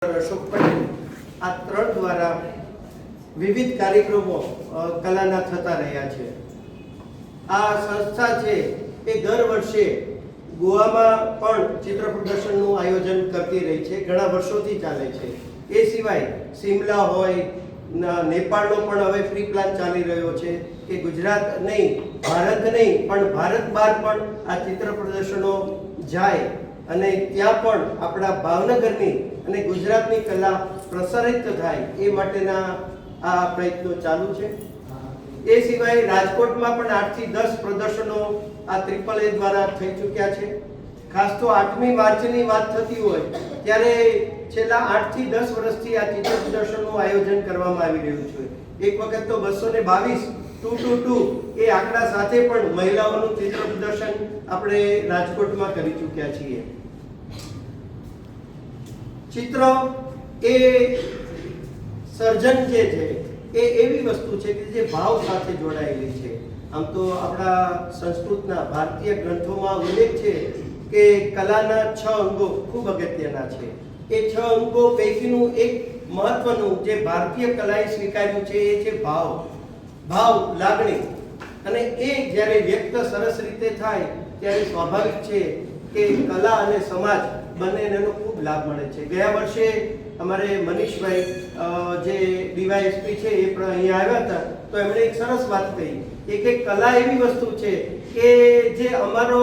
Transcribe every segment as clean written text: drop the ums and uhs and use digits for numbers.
અશોક પટેલ આ ત્રણ દ્વારા વિવિધ કાર્યક્રમો કલાના થતા રહ્યા છે। આ સંસ્થા છે એ દર વર્ષે ગોવામાં પણ ચિત્ર પ્રદર્શનનું આયોજન કરતી રહી છે, ઘણા વર્ષોથી ચાલે છે। એ સિવાય સિમલા હોય, નેપાળનો પણ હવે પ્રી પ્લાન ચાલી રહ્યો છે કે ગુજરાત નહીં, ભારત નહીં પણ ભારત બહાર પણ આ ચિત્ર પ્રદર્શનો જાય અને ત્યાં પણ આપણા ભાવનગરની અને ગુજરાતની કલા પ્રસારિત થાય એ માટેના આ પ્રયત્નો ચાલુ છે। એ સિવાય રાજકોટમાં પણ 8 થી 10 પ્રદર્શનો આ AAA દ્વારા થઈ ચૂક્યા છે। ખાસ તો 8મી માર્ચની વાત થતી હોય ત્યારે છેલ્લા 8 થી 10 વર્ષથી આ ચિત્ર પ્રદર્શનનું આયોજન કરવામાં આવી રહ્યું છે। એક વખત તો 222 222 એ આંકડા સાથે પણ મહિલાઓનું ચિત્ર પ્રદર્શન આપણે રાજકોટમાં કરી ચૂક્યા છીએ। ચિત્ર એ સર્જન જે છે એ એવી વસ્તુ છે કે જે ભાવ સાથે જોડાયેલી છે। આમ તો આપણા સંસ્કૃતના ભારતીય ગ્રંથોમાં ઉલ્લેખ છે કે કલાના 6 અંગો ખૂબ અગત્યના છે। એ 6 અંગો પૈકીનું એક મહત્વનું જે ભારતીય કલાએ સ્વીકાર્યું છે એ છે ભાવ, લાગણી। અને એ જ્યારે વ્યક્ત સરસ રીતે થાય ત્યારે સ્વાભાવિક છે કે કલા અને સમાજ બંનેને ખૂબ લાભ મળે છે। ગયા વર્ષે અમારે મનીષભાઈ જે ડીવાયએસપી છે એ પણ અહીંયા આવ્યા હતા, તો એમણે એક સરસ વાત કહી કે કલા એવી વસ્તુ છે કે જે અમારો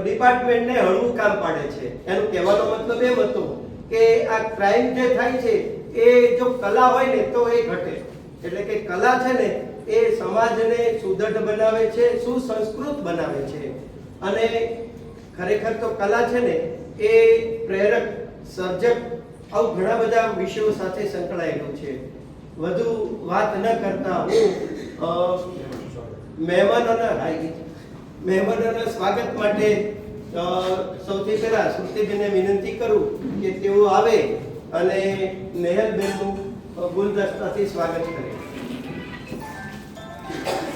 ડિપાર્ટમેન્ટને હળવું કામ પાડે છે। એનું કહેવાનો મતલબ એમ હતો કે આ ક્રાઇમ જે થાય છે એ જો કલા હોય ને તો એ ઘટે। એટલે કે કલા છે ને એ સમાજને સુદૃઢ બનાવે છે, સુસંસ્કૃત બનાવે છે। અને ખરેખર તો કલા છે ને એ પ્રેરક, સર્જક આવું ઘણા બધા વિષયો સાથે સંકળાયેલું છે। વધુ વાત ન કરતા હું મહેમાનોના સ્વાગત માટે સૌથી પહેલા શ્રુતિબેનને વિનંતી કરું કે તેઓ આવે અને નેહલબેનનું ગુલદસ્તાથી સ્વાગત કરે।